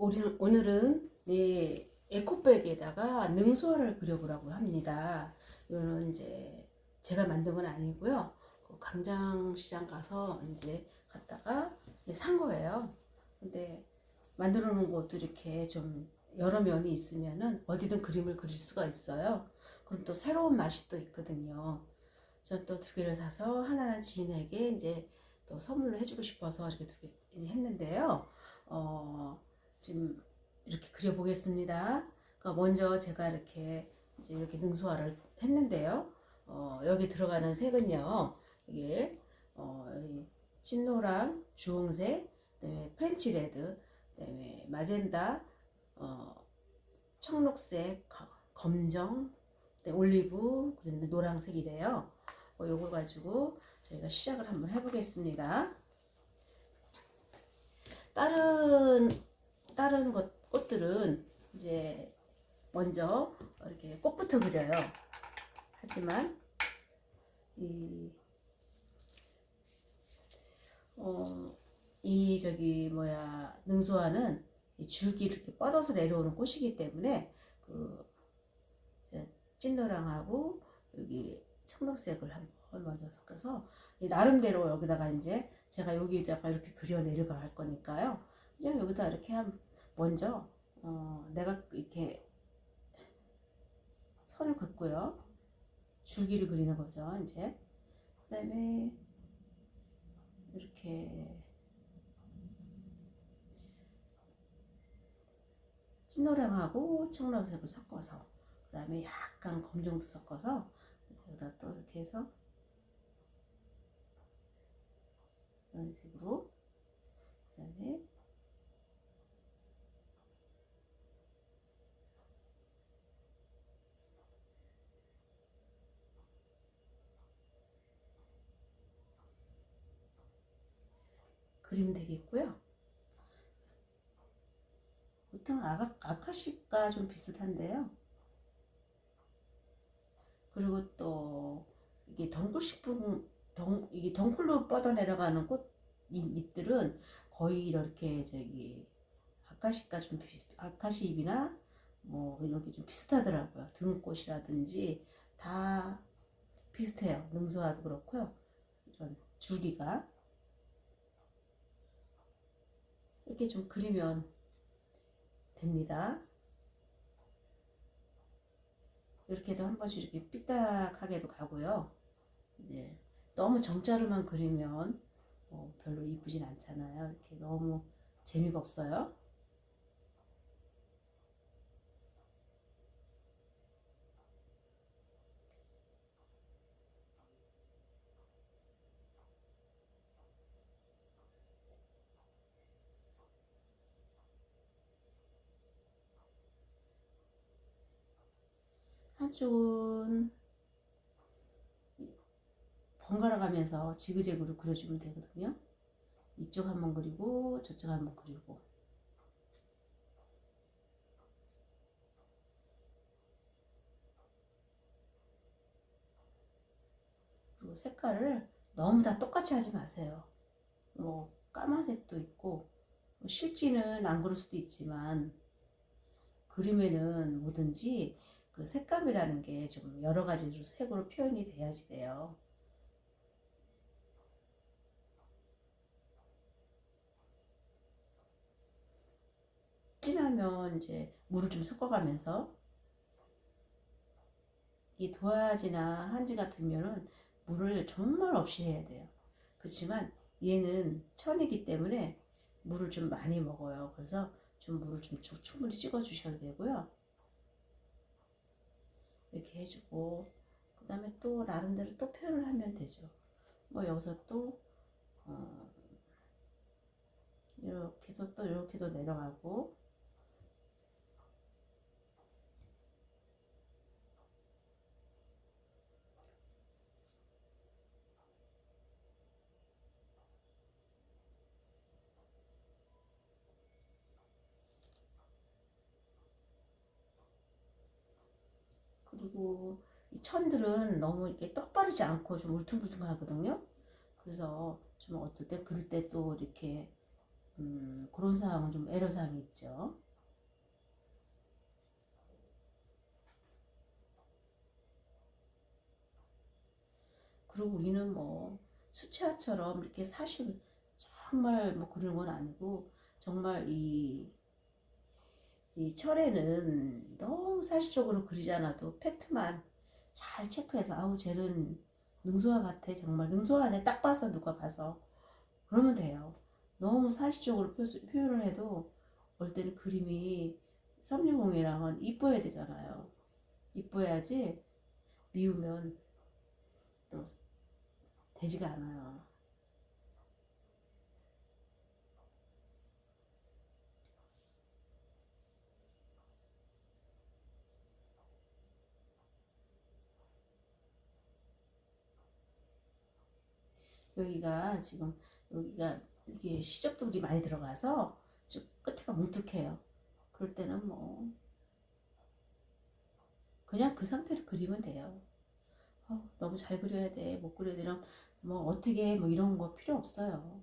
오늘은 이 에코백에다가 능수화를 그려보라고 합니다. 이거는 이제 제가 만든 건 아니고요. 그 광장시장 가서 이제 갔다가 산 거예요. 근데 만들어 놓은 것도 이렇게 좀 여러 면이 있으면은 어디든 그림을 그릴 수가 있어요. 그럼 또 새로운 맛이 또 있거든요. 전 또 두 개를 사서 하나는 지인에게 이제 또 선물로 해주고 싶어서 이렇게 두 개 했는데요. 어, 지금 이렇게 그려보겠습니다. 그러니까 먼저 제가 이렇게 능수화를 했는데요. 여기 들어가는 색은요. 이게 이 찐노랑, 주홍색, 그다음에 프렌치 레드, 그다음에 마젠다, 어, 청록색, 검정, 올리브, 그다음에 노란색이래요. 요걸 가지고 저희가 시작을 한번 해보겠습니다. 다른 꽃들은 이제 먼저 이렇게 꽃부터 그려요. 하지만 능소화는 이 줄기를 이렇게 뻗어서 내려오는 꽃이기 때문에 그 찐노랑하고 여기 청록색을 한번 먼저 섞어서 나름대로 여기다가 이제 제가 여기다가 이렇게 그려 내려갈 거니까요. 그냥 여기다 이렇게 먼저 내가 이렇게 선을 긋고요. 줄기를 그리는 거죠. 이제 그다음에 이렇게 찐노랑하고 청록색을 섞어서 그다음에 약간 검정도 섞어서 여기다 또 이렇게 해서 이런 식으로 그다음에 그리면 되겠고요. 보통 아카시가 좀 비슷한데요. 그리고 또 이게 이게 덩쿨로 뻗어 내려가는 잎들은 거의 이렇게 아카시 잎이나 뭐 이렇게 좀 비슷하더라고요. 등꽃이라든지 다 비슷해요. 능소화도 그렇고요. 이런 줄기가 이렇게 좀 그리면 됩니다. 이렇게도 한 번씩 이렇게 삐딱하게도 가고요. 이제 너무 정자로만 그리면 별로 이쁘진 않잖아요. 이렇게 너무 재미가 없어요. 한쪽은 번갈아 가면서 지그재그로 그려주면 되거든요. 이쪽 한번 그리고 저쪽 한번 그리고 그리고 색깔을 너무 다 똑같이 하지 마세요. 뭐 까만색도 있고 실지는 안 그럴 수도 있지만 그림에는 뭐든지 그 색감이라는 게 좀 여러 가지 색으로 표현이 돼야지 돼요. 진하면 이제 물을 좀 섞어가면서 이 도화지나 한지 같으면은 물을 정말 없이 해야 돼요. 그렇지만 얘는 천이기 때문에 물을 좀 많이 먹어요. 그래서 좀 물을 좀 충분히 찍어 주셔도 되고요. 이렇게 해주고 그 다음에 또 나름대로 또 표현을 하면 되죠. 뭐 여기서 또 이렇게도 내려가고 그리고 이 천들은 너무 이렇게 떡바르지 않고 좀 울퉁불퉁하거든요. 그래서 좀 어떨 때 그릴 때 또 이렇게 그런 상황은 좀 애로사항이 있죠. 그리고 우리는 뭐 수채화처럼 이렇게 사실 정말 뭐 그런 건 아니고 정말 이 철에는 너무 사실적으로 그리지 않아도 팩트만 잘 체크해서 아우 쟤는 능소화 같아 정말 능소화네 딱 봐서 누가 봐서 그러면 돼요. 너무 사실적으로 표현을 해도 올 때는 그림이 섬유공예랑은 이뻐야 되잖아요. 이뻐야지 미우면 또 되지가 않아요. 여기가 지금 여기가 이게 시접돌이 많이 들어가서 좀 끝에가 뭉툭해요. 그럴 때는 뭐 그냥 그 상태로 그리면 돼요. 너무 잘 그려야 돼, 못 그려야 돼, 이런 뭐 어떻게 뭐 이런 거 필요 없어요.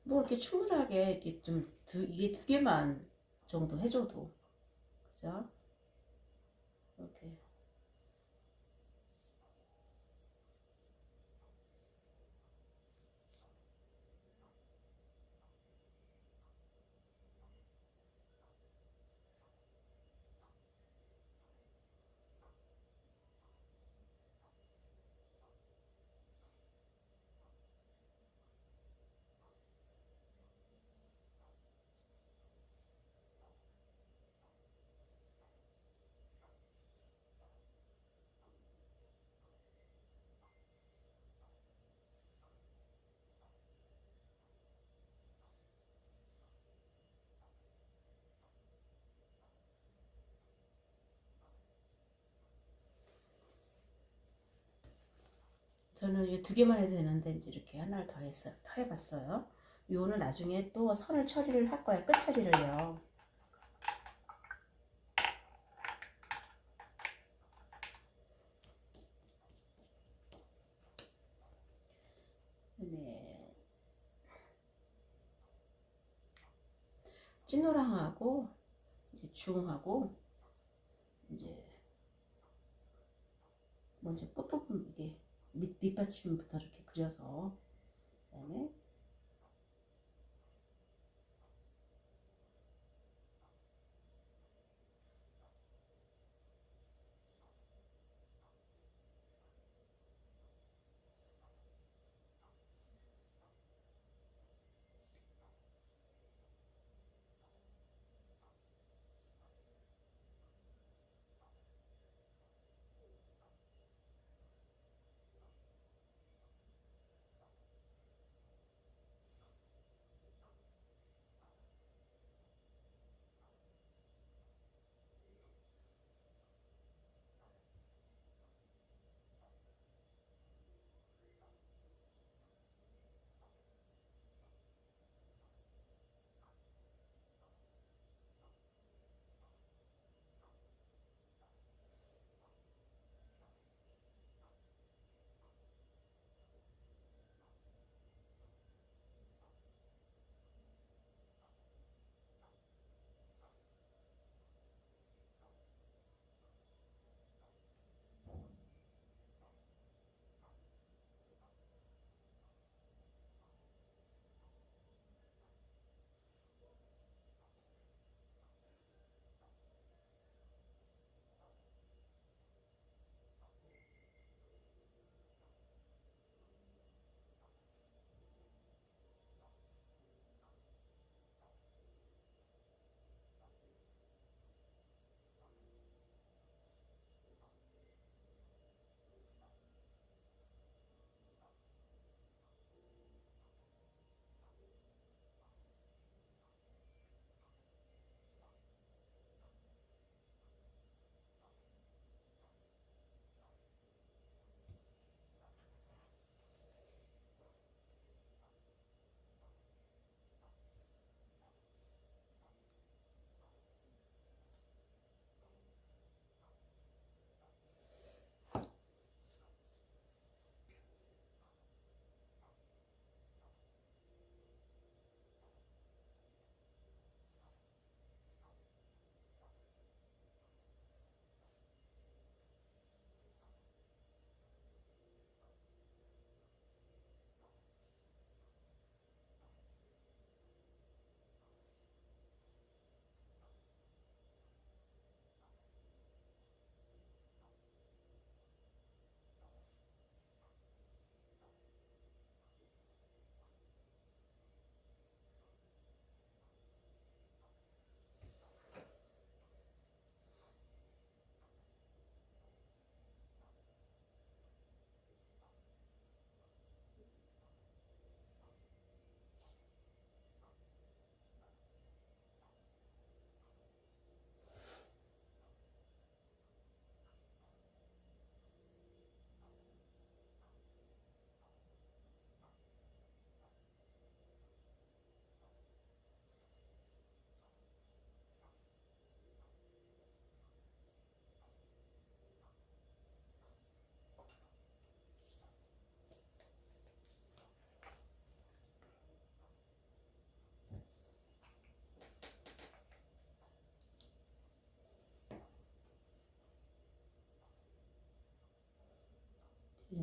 뭐 이렇게 충분하게 이렇게 이게 두 개만 정도 해줘도 그죠? 이렇게 저는 이게 두 개만 해도 되는데 이제 이렇게 하나를 더 했어요. 더 해봤어요. 요거는 나중에 또 선을 처리를 할 거예요. 끝 처리를요. 그다음에 찐노랑하고 이제 중하고 이제 먼저 끝부분 이게 밑받침부터 이렇게 그려서 그다음에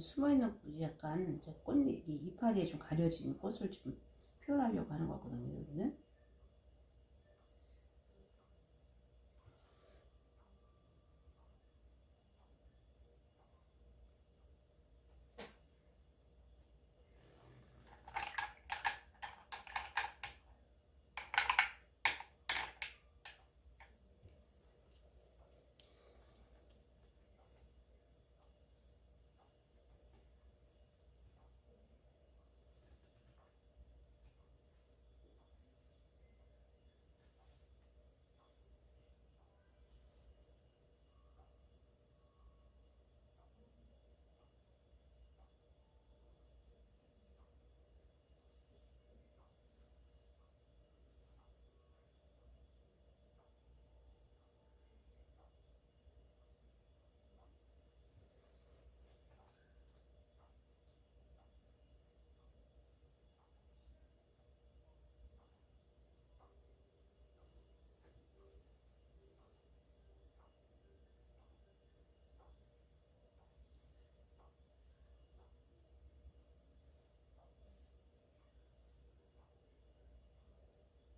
숨어있는 약간 이제 꽃잎 이파리에 좀 가려진 꽃을 좀 표현하려고 하는 거거든요. 여기는.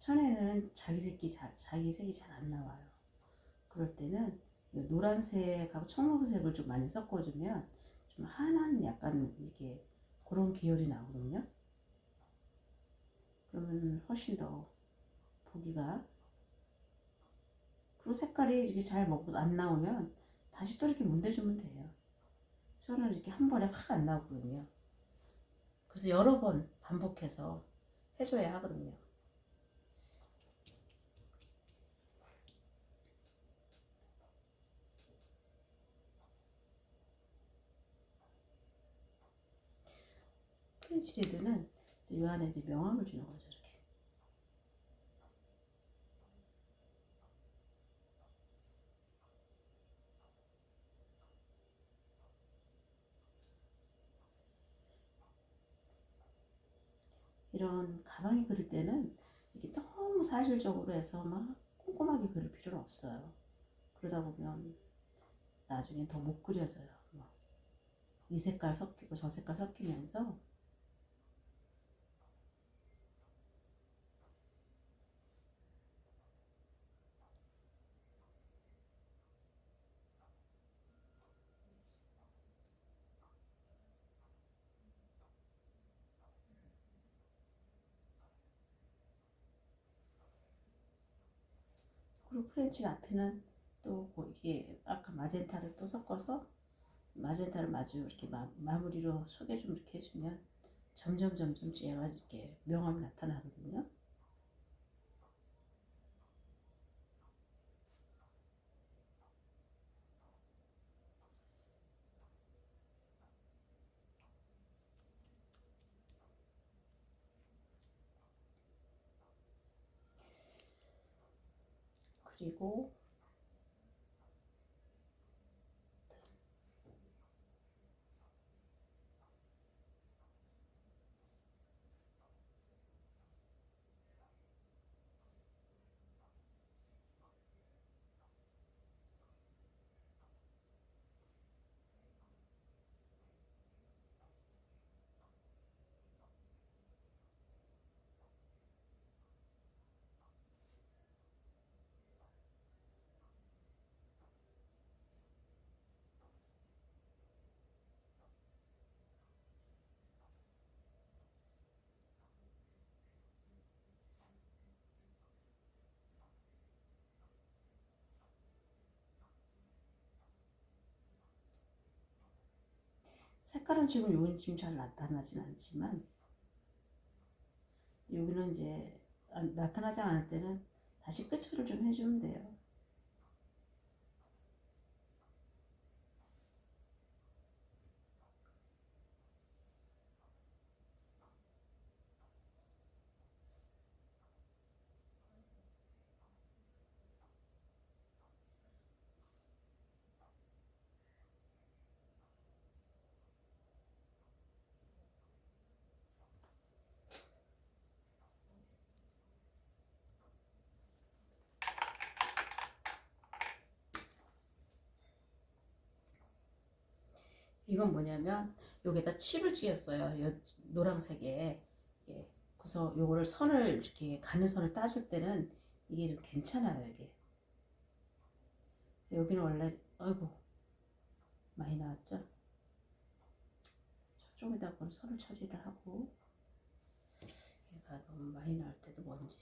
천에는 자기 색이 잘 안 나와요. 그럴 때는 노란색하고 청록색을 좀 많이 섞어주면 좀 환한 약간 이게 그런 계열이 나오거든요. 그러면 훨씬 더 보기가, 그리고 색깔이 이게 잘 먹고 안 나오면 다시 또 이렇게 문대주면 돼요. 저는 이렇게 한 번에 확 안 나오거든요. 그래서 여러 번 반복해서 해줘야 하거든요. 프렌치 레드는 이 안에 이제 명암을 주는 거죠. 이렇게. 이런 가방에 그릴 때는 이게 너무 사실적으로 해서 막 꼼꼼하게 그릴 필요는 없어요. 그러다 보면 나중에 더 못 그려져요. 이 색깔 섞이고 저 색깔 섞이면서. 그리고 프렌치 앞에는 또 이게 아까 마젠타를 또 섞어서 마젠타를 마주 이렇게 마무리로 속에 좀 이렇게 해주면 점점 얘가 이렇게 명암이 나타나거든요. 그리고 색깔은 지금 여기는 지금 잘 나타나진 않지만 여기는 이제 나타나지 않을 때는 다시 끝처리를 좀 해주면 돼요. 이건 뭐냐면 여기다 칩을 찍었어요. 요 노란색에. 예. 그래서 요거를 선을 이렇게 가는 선을 따줄 때는 이게 좀 괜찮아요. 이게 여기는 원래 아이고 많이 나왔죠. 저쪽에다가 선을 처리를 하고 얘가 너무 많이 나올 때도 먼지.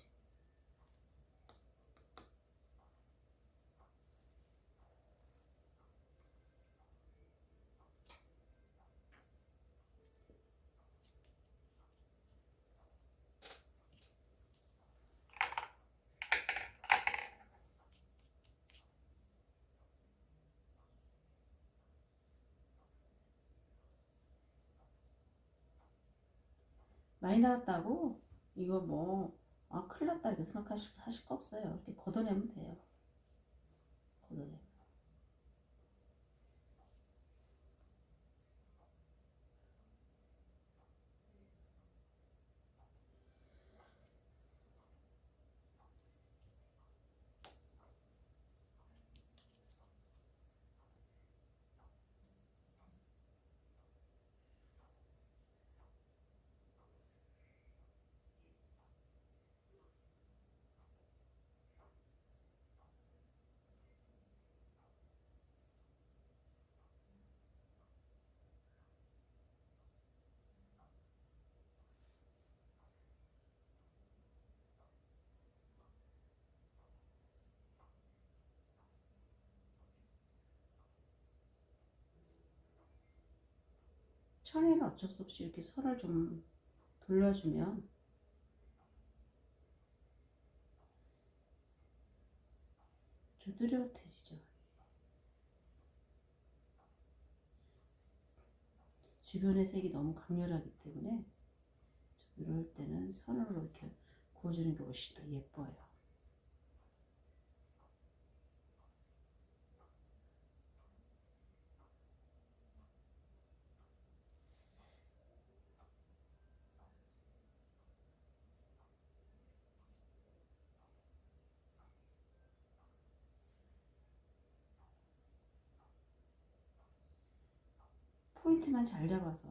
많이 나왔다고 이거 뭐 큰일 났다 이렇게 하실 거 없어요. 이렇게 걷어내면 돼요. 걷어내. 천에는 어쩔 수 없이 이렇게 선을 좀 돌려주면 좀 뚜렷해지죠. 주변의 색이 너무 강렬하기 때문에 이럴 때는 선으로 이렇게 구워주는 게 훨씬 더 예뻐요. 포인트만 잘 잡아서.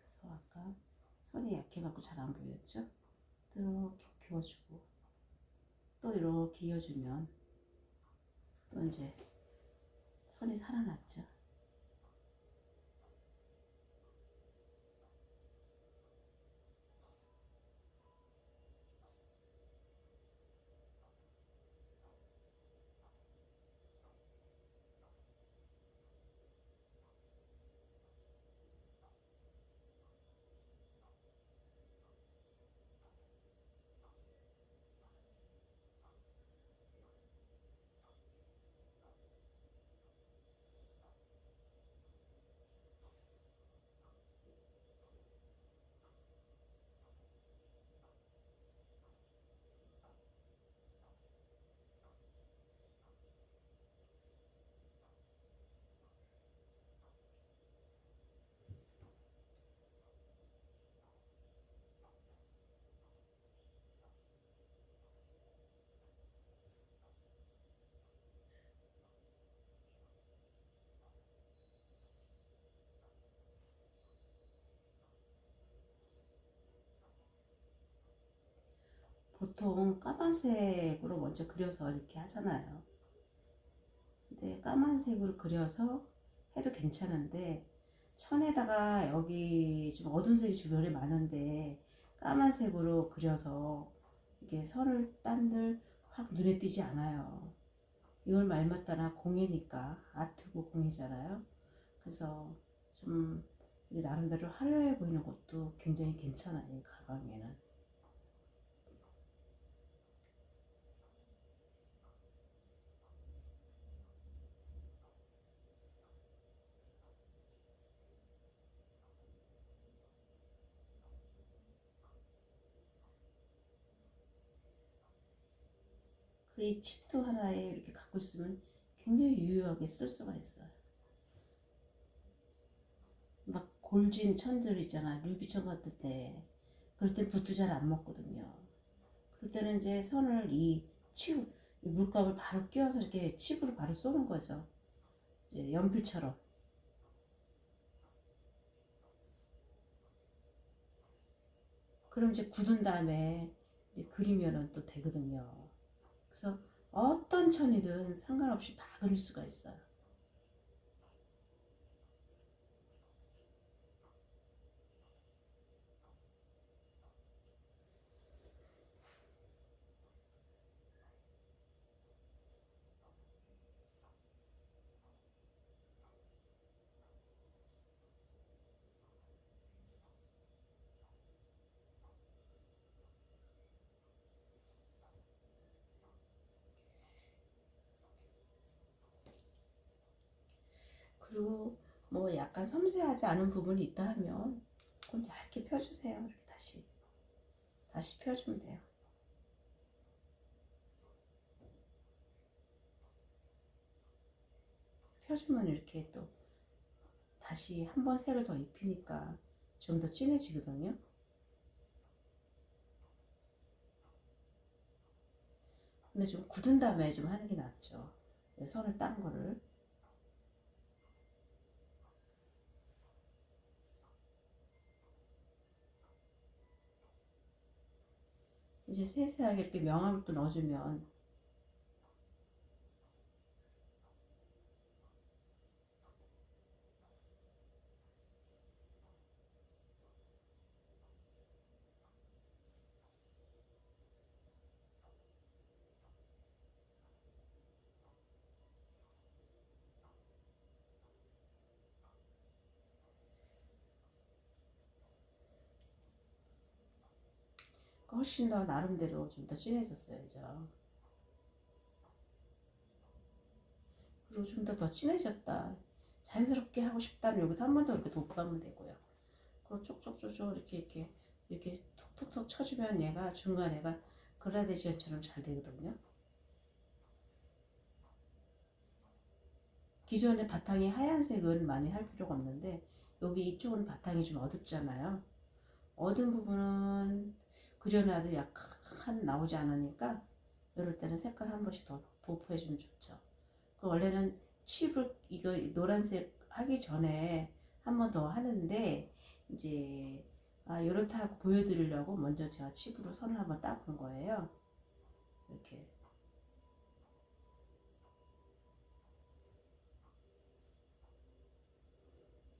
그래서 아까 선이 약해갖고 잘 안 보였죠? 이렇게 그어주고 또 이렇게 이어주면 또 이제 선이 살아났죠. 보통 까만색으로 먼저 그려서 이렇게 하잖아요. 근데 까만색으로 그려서 해도 괜찮은데 천에다가 여기 좀 어두운 색이 주변에 많은데 까만색으로 그려서 이게 선을 딴들 확 눈에 띄지 않아요. 이걸 말맞다나 공예니까 아트고 공예잖아요. 그래서 좀 나름대로 화려해 보이는 것도 굉장히 괜찮아요. 이 가방에는. 그래서 이 칩도 하나에 이렇게 갖고 있으면 굉장히 유용하게 쓸 수가 있어요. 막 골진 천들 있잖아. 루비천 같을 때. 그럴 때 붓도 잘 안 먹거든요. 그럴 때는 이제 선을 이 칩, 물감을 바로 끼워서 이렇게 칩으로 바로 쏘는 거죠. 이제 연필처럼. 그럼 이제 굳은 다음에 이제 그리면은 또 되거든요. 그래서 어떤 천이든 상관없이 다 그릴 수가 있어요. 그리고 뭐 약간 섬세하지 않은 부분이 있다 하면 그건 얇게 펴주세요. 이렇게 다시 펴주면 돼요. 펴주면 이렇게 또 다시 한 번 색을 더 입히니까 좀 더 진해지거든요. 근데 좀 굳은 다음에 좀 하는 게 낫죠. 선을 딴 거를. 이제 세세하게 이렇게 명암을 또 넣어주면 훨씬 더 나름대로 좀 더 진해졌어요. 그죠? 그리고 좀 더 진해졌다. 자연스럽게 하고 싶다면 여기서 한 번 더 이렇게 도포하면 되고요. 그리고 쪽쪽쪽쪽 이렇게 톡톡톡 쳐주면 얘가 중간에가 그라데이션처럼 잘 되거든요. 기존의 바탕이 하얀색은 많이 할 필요가 없는데 여기 이쪽은 바탕이 좀 어둡잖아요. 어두운 부분은 그려놔도 약간 나오지 않으니까 이럴 때는 색깔 한 번씩 더 도포해주면 좋죠. 원래는 칩을 이거 노란색 하기 전에 한 번 더 하는데 이제 이렇다 하고 보여드리려고 먼저 제가 칩으로 선을 한번 따본 거예요. 이렇게.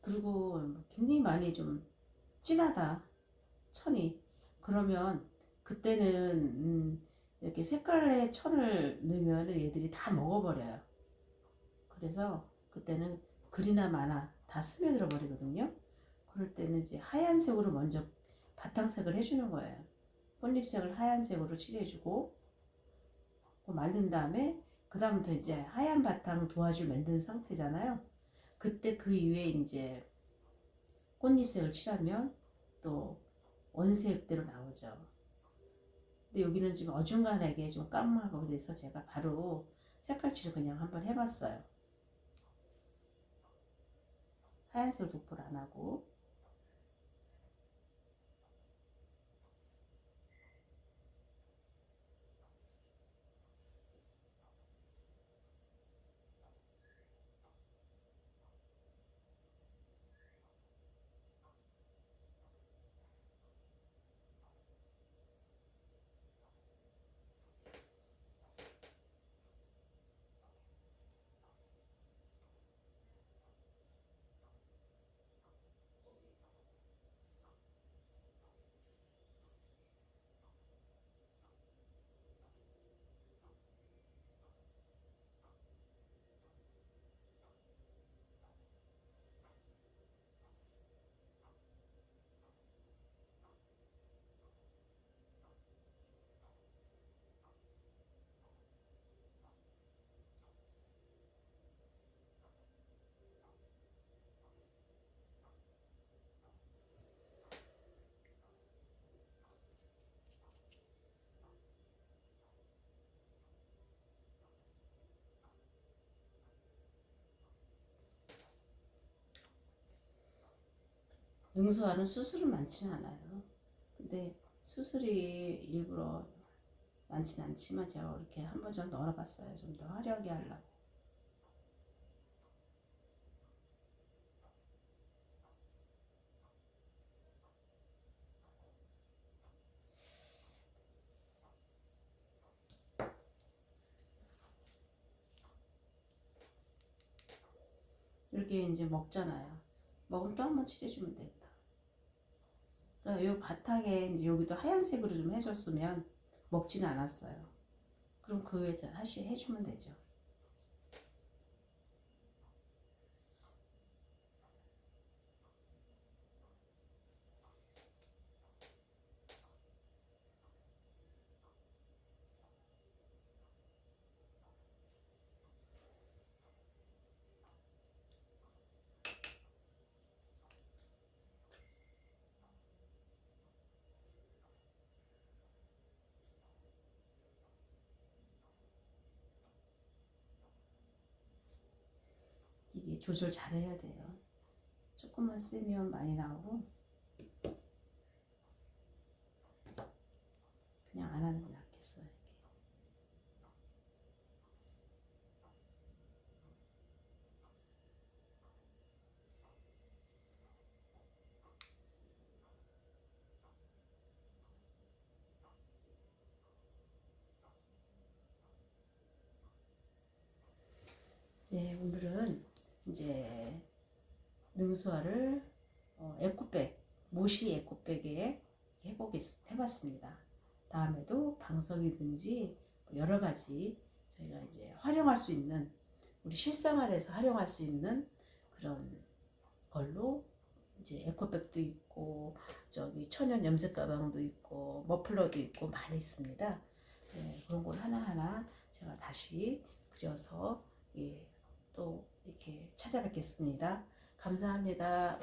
그리고 굉장히 많이 좀 진하다 천이. 그러면 그때는 이렇게 색깔의 천을 넣으면 얘들이 다 먹어버려요. 그래서 그때는 글이나 만화 다 스며들어 버리거든요. 그럴 때는 이제 하얀색으로 먼저 바탕색을 해주는 거예요. 꽃잎색을 하얀색으로 칠해주고 말린 다음에 그 다음부터 이제 하얀 바탕 도화지를 만든 상태잖아요. 그때 그 위에 이제 꽃잎색을 칠하면 또 원색대로 나오죠. 근데 여기는 지금 어중간하게 좀 까맣고 그래서 제가 바로 색깔칠을 그냥 한번 해봤어요. 하얀색을 도포를 안 하고. 능수화는 수술은 많지는 않아요. 근데 수술이 일부러 많진 않지만 제가 이렇게 한 번 정도 널어봤어요. 좀 더 화려하게 하려고. 이렇게 이제 먹잖아요. 먹으면 또 한 번 칠해주면 되겠다. 그러니까 요 바닥에 이제 여기도 하얀색으로 좀 해줬으면 먹지는 않았어요. 그럼 그 위에 다시 해주면 되죠. 이게 조절 잘 해야 돼요. 조금만 쓰면 많이 나오고 그냥 안 하는 게 낫겠어요. 이렇게. 네, 오늘은 이제 능수화를 에코백, 모시 에코백에 해봤습니다. 다음에도 방석이든지 뭐 여러 가지 저희가 이제 활용할 수 있는, 우리 실생활에서 활용할 수 있는 그런 걸로 이제 에코백도 있고 저기 천연 염색 가방도 있고 머플러도 있고 많이 있습니다. 네, 그런 걸 하나하나 제가 다시 그려서 예, 또 이렇게 찾아뵙겠습니다. 감사합니다.